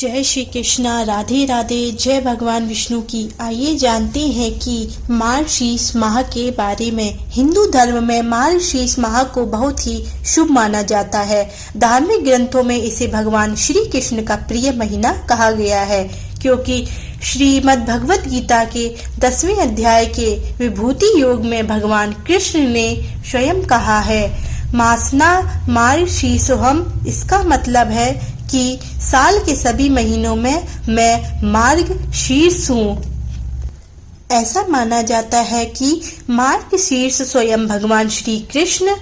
जय श्री कृष्णा, राधे राधे, जय भगवान विष्णु की। आइए जानते हैं कि मार्गशीर्ष माह के बारे में। हिंदू धर्म में मार्गशीर्ष माह को बहुत ही शुभ माना जाता है। धार्मिक ग्रंथों में इसे भगवान श्री कृष्ण का प्रिय महीना कहा गया है, क्योंकि श्रीमद् भगवत गीता के 10वें अध्याय के विभूति योग में भगवान कृष्ण ने स्वयं कहा है, मासना मार्गशीर्षोहम। इसका मतलब है कि साल के सभी महीनों में मैं मार्गशीर्ष हूँ। ऐसा माना जाता है कि मार्गशीर्ष स्वयं भगवान श्री कृष्ण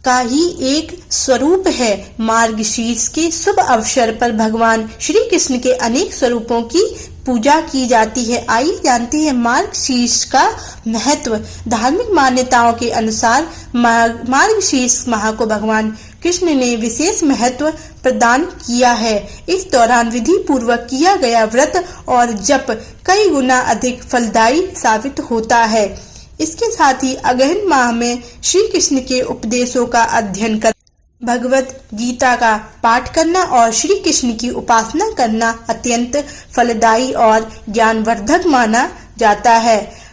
का ही एक स्वरूप है। मार्गशीर्ष के शुभ अवसर पर भगवान श्री कृष्ण के अनेक स्वरूपों की पूजा की जाती है। आइए जानते हैं मार्गशीर्ष का महत्व। धार्मिक मान्यताओं के अनुसार मार्गशीर्ष माह को भगवान कृष्ण ने विशेष महत्व प्रदान किया है। इस दौरान विधि पूर्वक किया गया व्रत और जप कई गुना अधिक फलदायी साबित होता है। इसके साथ ही अगहन माह में श्री कृष्ण के उपदेशों का अध्ययन कर भगवत गीता का पाठ करना और श्री कृष्ण की उपासना करना अत्यंत फलदायी और ज्ञानवर्धक माना जाता है।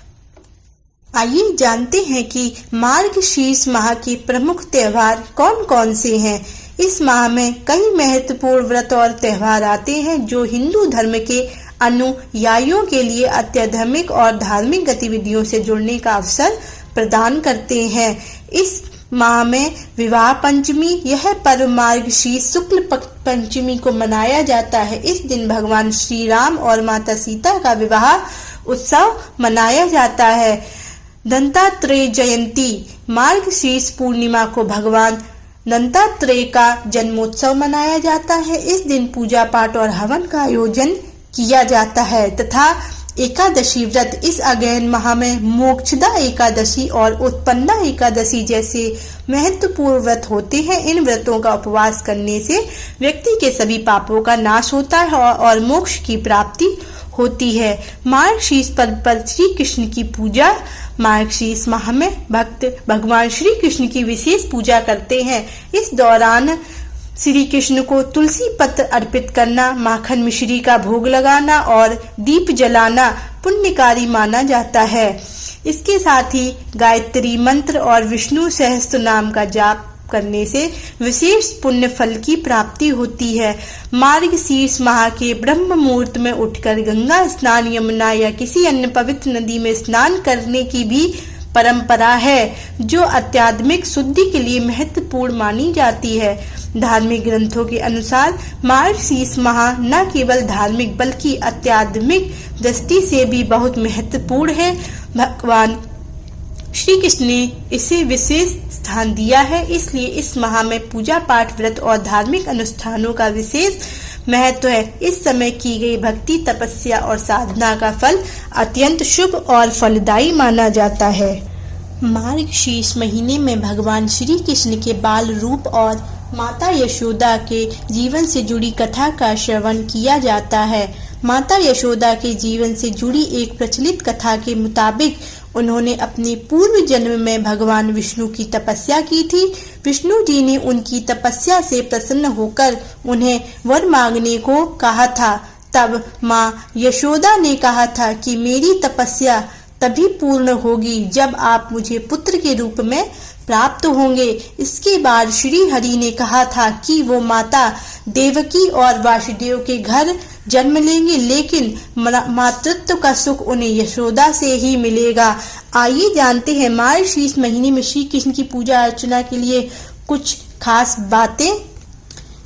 आइए जानते हैं कि मार्गशीर्ष माह के प्रमुख त्योहार कौन कौन से हैं। इस माह में कई महत्वपूर्ण व्रत और त्योहार आते हैं जो हिंदू धर्म के अनुयायियों के लिए अत्याध्यात्मिक और धार्मिक गतिविधियों से जुड़ने का अवसर प्रदान करते हैं। इस माह में विवाह पंचमी, यह पर्व मार्गशीर्ष शुक्ल पंचमी को मनाया जाता है। इस दिन भगवान श्री राम और माता सीता का विवाह उत्सव मनाया जाता है। दत्तात्रेय जयंती, मार्गशीर्ष पूर्णिमा को भगवान दत्तात्रेय का जन्मोत्सव मनाया जाता है। इस दिन पूजा पाठ और हवन का आयोजन किया जाता है तथा एकादशी व्रत, इस अगहन माह में मोक्षदा एकादशी और उत्पन्ना एकादशी जैसे महत्वपूर्ण व्रत होते हैं। इन व्रतों का उपवास करने से व्यक्ति के सभी पापों का नाश होता है और मोक्ष की प्राप्ति होती है। मार्गशीर्ष पर्व पर श्री कृष्ण की पूजा। मार्गशीर्ष माह में भक्त भगवान श्री कृष्ण की विशेष पूजा करते हैं। इस दौरान श्री कृष्ण को तुलसी पत्र अर्पित करना, माखन मिश्री का भोग लगाना और दीप जलाना पुण्यकारी माना जाता है। इसके साथ ही गायत्री मंत्र और विष्णु सहस्त्र नाम का जाप करने से विशेष पुण्य फल की प्राप्ति होती है। मार्गशीर्ष माह के ब्रह्म मुहूर्त में उठकर गंगा स्नान, यमुना या किसी अन्य पवित्र नदी में स्नान करने की भी परंपरा है, जो आध्यात्मिक शुद्धि के लिए महत्वपूर्ण मानी जाती है। धार्मिक ग्रंथों के अनुसार मार्गशीर्ष माह न केवल धार्मिक बल्कि आध्यात्मिक दृष्टि से भी बहुत महत्वपूर्ण है। भगवान श्री कृष्ण ने इसे विशेष स्थान दिया है, इसलिए इस माह में पूजा पाठ, व्रत और धार्मिक अनुष्ठानों का विशेष महत्व है। इस समय की गई भक्ति, तपस्या और साधना का फल अत्यंत शुभ और फलदायी माना जाता है। मार्गशीर्ष महीने में भगवान श्री कृष्ण के बाल रूप और माता यशोदा के जीवन से जुड़ी कथा का श्रवण किया जाता है। माता यशोदा के जीवन से जुड़ी एक प्रचलित कथा के मुताबिक उन्होंने अपने पूर्व जन्म में भगवान विष्णु की तपस्या की थी। विष्णु जी ने उनकी तपस्या से प्रसन्न होकर उन्हें वर मांगने को कहा था। तब माँ यशोदा ने कहा था कि मेरी तपस्या तभी पूर्ण होगी जब आप मुझे पुत्र के रूप में प्राप्त होंगे। इसके बाद श्री हरि ने कहा था कि वो माता देवकी और वासुदेव के घर जन्म लेंगे, लेकिन मातृत्व का सुख उन्हें यशोदा से ही मिलेगा। आइए जानते हैं मार्गशीर्ष महीने में श्री कृष्ण की पूजा अर्चना के लिए कुछ खास बातें।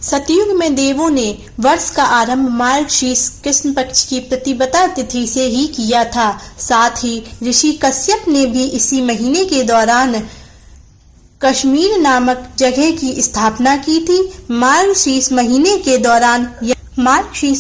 सतयुग में देवों ने वर्ष का आरंभ मार्गशीर्ष कृष्ण पक्ष की प्रतिपदा तिथि से ही किया था। साथ ही ऋषि कश्यप ने भी इसी महीने के दौरान कश्मीर नामक जगह की स्थापना की थी। मार्गशीर्ष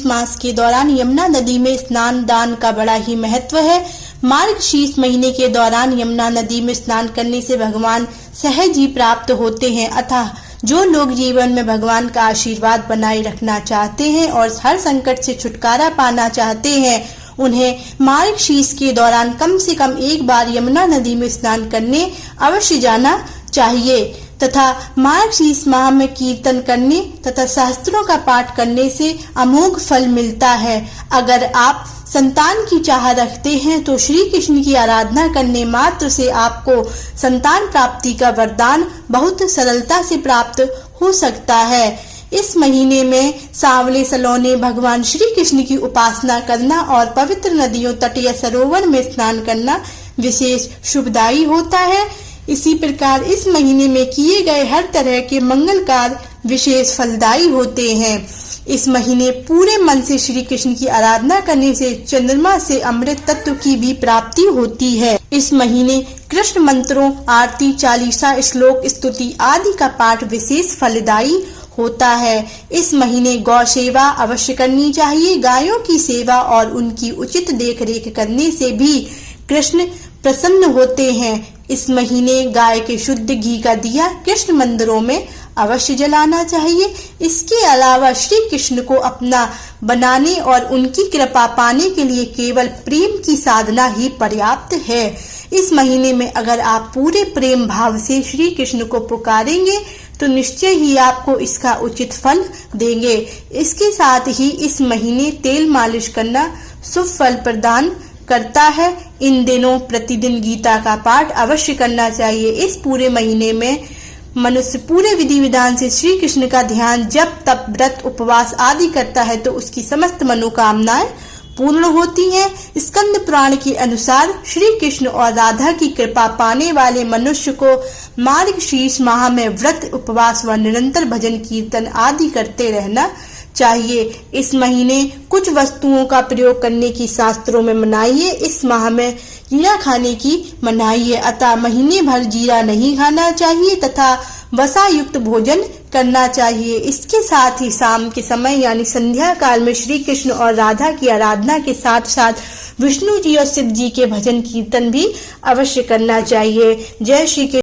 मास के दौरान यमुना नदी में स्नान दान का बड़ा ही महत्व है। मार्गशीर्ष महीने के दौरान यमुना नदी में स्नान करने से भगवान सहज ही प्राप्त होते हैं। अतः जो लोग जीवन में भगवान का आशीर्वाद बनाए रखना चाहते हैं और हर संकट से छुटकारा पाना चाहते हैं, उन्हें मार्गशीर्ष के दौरान कम से कम एक बार यमुना नदी में स्नान करने अवश्य जाना चाहिए। तथा मार्गशीर्ष माह में कीर्तन करने तथा शास्त्रों का पाठ करने से अमोघ फल मिलता है। अगर आप संतान की चाह रखते हैं तो श्री कृष्ण की आराधना करने मात्र से आपको संतान प्राप्ति का वरदान बहुत सरलता से प्राप्त हो सकता है। इस महीने में सांवले सलोने भगवान श्री कृष्ण की उपासना करना और पवित्र नदियों तट या सरोवर में स्नान करना विशेष शुभदायी होता है। इसी प्रकार इस महीने में किए गए हर तरह के मंगल कार्य विशेष फलदायी होते हैं। इस महीने पूरे मन से श्री कृष्ण की आराधना करने से चंद्रमा से अमृत तत्व की भी प्राप्ति होती है। इस महीने कृष्ण मंत्रों, आरती, चालीसा, श्लोक, स्तुति आदि का पाठ विशेष फलदायी होता है। इस महीने गौ सेवा अवश्य करनी चाहिए। गायों की सेवा और उनकी उचित देखरेख करने से भी कृष्ण प्रसन्न होते हैं। इस महीने गाय के शुद्ध घी का दिया कृष्ण मंदिरों में अवश्य जलाना चाहिए। इसके अलावा श्री कृष्ण को अपना बनाने और उनकी कृपा पाने के लिए केवल प्रेम की साधना ही पर्याप्त है। इस महीने में अगर आप पूरे प्रेम भाव से श्री कृष्ण को पुकारेंगे तो निश्चय ही आपको इसका उचित फल देंगे। इसके साथ ही इस महीने तेल मालिश करना शुभ फल प्रदान करता है। इन दिनों प्रतिदिन गीता का पाठ अवश्य करना चाहिए। इस पूरे महीने में मनुष्य पूरे विधि विधान से श्री कृष्ण का ध्यान, जप, तप, व्रत, उपवास आदि करता है तो उसकी समस्त मनोकामनाएं पूर्ण होती हैं। स्कंद पुराण के अनुसार श्री कृष्ण और राधा की कृपा पाने वाले मनुष्य को मार्गशीर्ष माह में व्रत, उपवास व निरंतर भजन कीर्तन आदि करते रहना चाहिए। इस महीने कुछ वस्तुओं का प्रयोग करने की शास्त्रों में मनाही है। इस माह में जीरा खाने की मनाही है, अतः महीने भर जीरा नहीं खाना चाहिए तथा वसा युक्त भोजन करना चाहिए। इसके साथ ही शाम के समय यानी संध्या काल में श्री कृष्ण और राधा की आराधना के साथ साथ विष्णु जी और शिव जी के भजन कीर्तन भी अवश्य करना चाहिए। जय श्री कृष्ण।